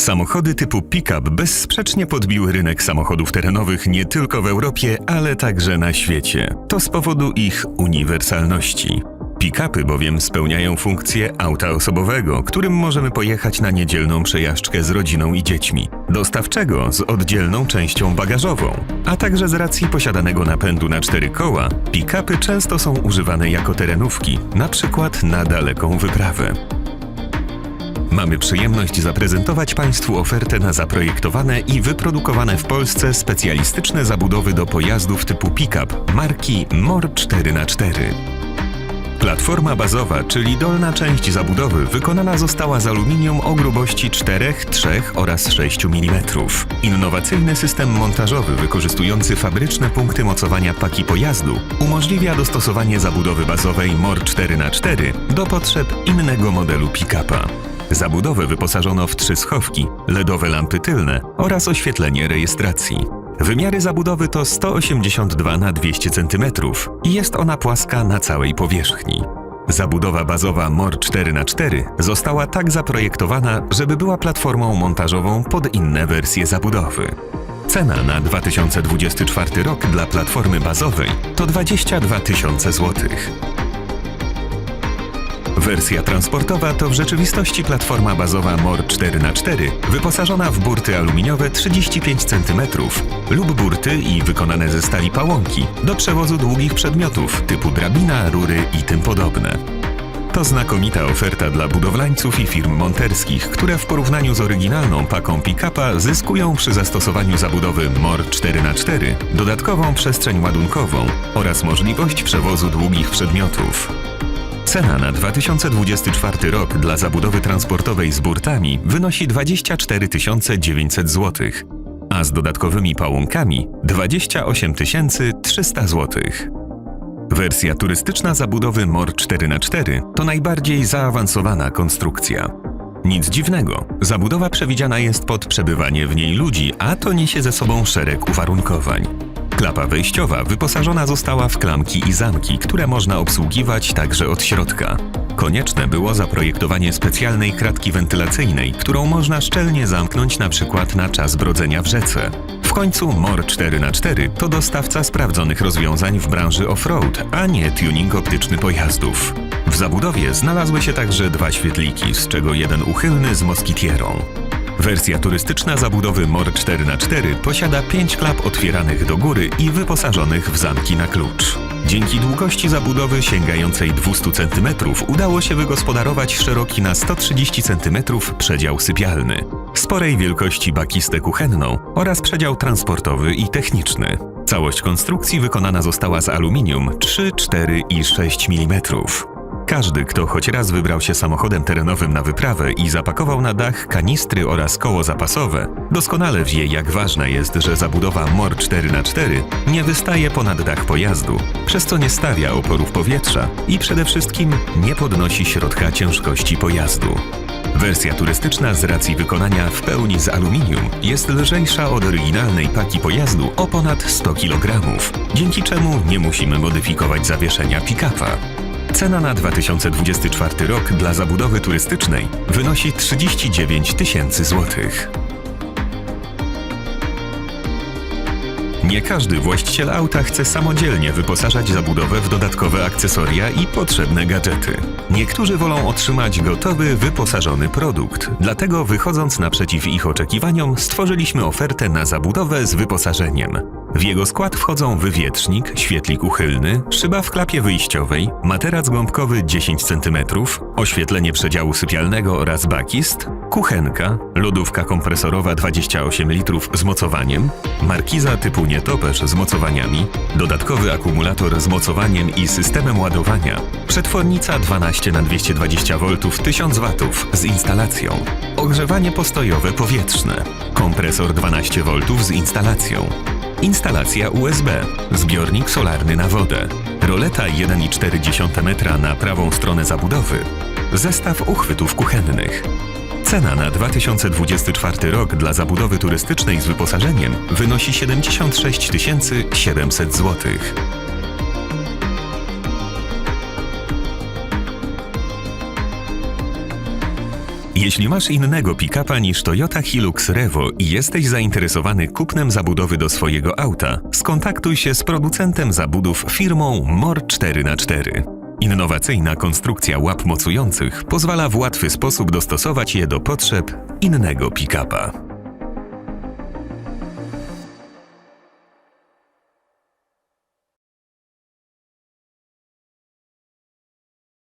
Samochody typu pick-up bezsprzecznie podbiły rynek samochodów terenowych nie tylko w Europie, ale także na świecie. To z powodu ich uniwersalności. Pick-upy bowiem spełniają funkcję auta osobowego, którym możemy pojechać na niedzielną przejażdżkę z rodziną i dziećmi, dostawczego z oddzielną częścią bagażową, a także z racji posiadanego napędu na 4 koła, pick-upy często są używane jako terenówki, na przykład na daleką wyprawę. Mamy przyjemność zaprezentować Państwu ofertę na zaprojektowane i wyprodukowane w Polsce specjalistyczne zabudowy do pojazdów typu pick-up marki MOR 4x4. Platforma bazowa, czyli dolna część zabudowy, wykonana została z aluminium o grubości 4, 3 oraz 6 mm. Innowacyjny system montażowy wykorzystujący fabryczne punkty mocowania paki pojazdu umożliwia dostosowanie zabudowy bazowej MOR 4x4 do potrzeb innego modelu pick-upa. Zabudowę wyposażono w 3 schowki, LEDowe lampy tylne oraz oświetlenie rejestracji. Wymiary zabudowy to 182 na 200 cm i jest ona płaska na całej powierzchni. Zabudowa bazowa MOR 4x4 została tak zaprojektowana, żeby była platformą montażową pod inne wersje zabudowy. Cena na 2024 rok dla platformy bazowej to 22 000 złotych. Wersja transportowa to w rzeczywistości platforma bazowa MOR 4x4 wyposażona w burty aluminiowe 35 cm lub burty i wykonane ze stali pałąki do przewozu długich przedmiotów typu drabina, rury i tym podobne. To znakomita oferta dla budowlańców i firm monterskich, które w porównaniu z oryginalną paką pick-upa zyskują przy zastosowaniu zabudowy MOR 4x4 dodatkową przestrzeń ładunkową oraz możliwość przewozu długich przedmiotów. Cena na 2024 rok dla zabudowy transportowej z burtami wynosi 24 900 zł, a z dodatkowymi pałąkami 28 300 zł. Wersja turystyczna zabudowy MOR 4x4 to najbardziej zaawansowana konstrukcja. Nic dziwnego, zabudowa przewidziana jest pod przebywanie w niej ludzi, a to niesie ze sobą szereg uwarunkowań. Klapa wejściowa wyposażona została w klamki i zamki, które można obsługiwać także od środka. Konieczne było zaprojektowanie specjalnej kratki wentylacyjnej, którą można szczelnie zamknąć np. na czas brodzenia w rzece. W końcu MOR 4x4 to dostawca sprawdzonych rozwiązań w branży off-road, a nie tuning optyczny pojazdów. W zabudowie znalazły się także 2 świetliki, z czego jeden uchylny z moskitierą. Wersja turystyczna zabudowy MOR 4x4 posiada 5 klap otwieranych do góry i wyposażonych w zamki na klucz. Dzięki długości zabudowy sięgającej 200 cm udało się wygospodarować szeroki na 130 cm przedział sypialny, sporej wielkości bakistę kuchenną oraz przedział transportowy i techniczny. Całość konstrukcji wykonana została z aluminium 3, 4 i 6 mm. Każdy, kto choć raz wybrał się samochodem terenowym na wyprawę i zapakował na dach kanistry oraz koło zapasowe, doskonale wie, jak ważne jest, że zabudowa MOR 4x4 nie wystaje ponad dach pojazdu, przez co nie stawia oporów powietrza i przede wszystkim nie podnosi środka ciężkości pojazdu. Wersja turystyczna z racji wykonania w pełni z aluminium jest lżejsza od oryginalnej paki pojazdu o ponad 100 kg, dzięki czemu nie musimy modyfikować zawieszenia pick-upa. Cena na 2024 rok dla zabudowy turystycznej wynosi 39 000 złotych. Nie każdy właściciel auta chce samodzielnie wyposażać zabudowę w dodatkowe akcesoria i potrzebne gadżety. Niektórzy wolą otrzymać gotowy, wyposażony produkt. Dlatego wychodząc naprzeciw ich oczekiwaniom, stworzyliśmy ofertę na zabudowę z wyposażeniem. W jego skład wchodzą wywietrznik, świetlik uchylny, szyba w klapie wyjściowej, materac gąbkowy 10 cm, oświetlenie przedziału sypialnego oraz bakist, kuchenka, lodówka kompresorowa 28 litrów z mocowaniem, markiza typu nietoperz z mocowaniami, dodatkowy akumulator z mocowaniem i systemem ładowania, przetwornica 12 na 220 V 1000 W z instalacją, ogrzewanie postojowe powietrzne, kompresor 12 V z instalacją, instalacja USB, zbiornik solarny na wodę, roleta 1,4 metra na prawą stronę zabudowy, zestaw uchwytów kuchennych. Cena na 2024 rok dla zabudowy turystycznej z wyposażeniem wynosi 76 700 złotych. Jeśli masz innego pick-upa niż Toyota Hilux Revo i jesteś zainteresowany kupnem zabudowy do swojego auta, skontaktuj się z producentem zabudów firmą MOR 4x4. Innowacyjna konstrukcja łap mocujących pozwala w łatwy sposób dostosować je do potrzeb innego pick-upa.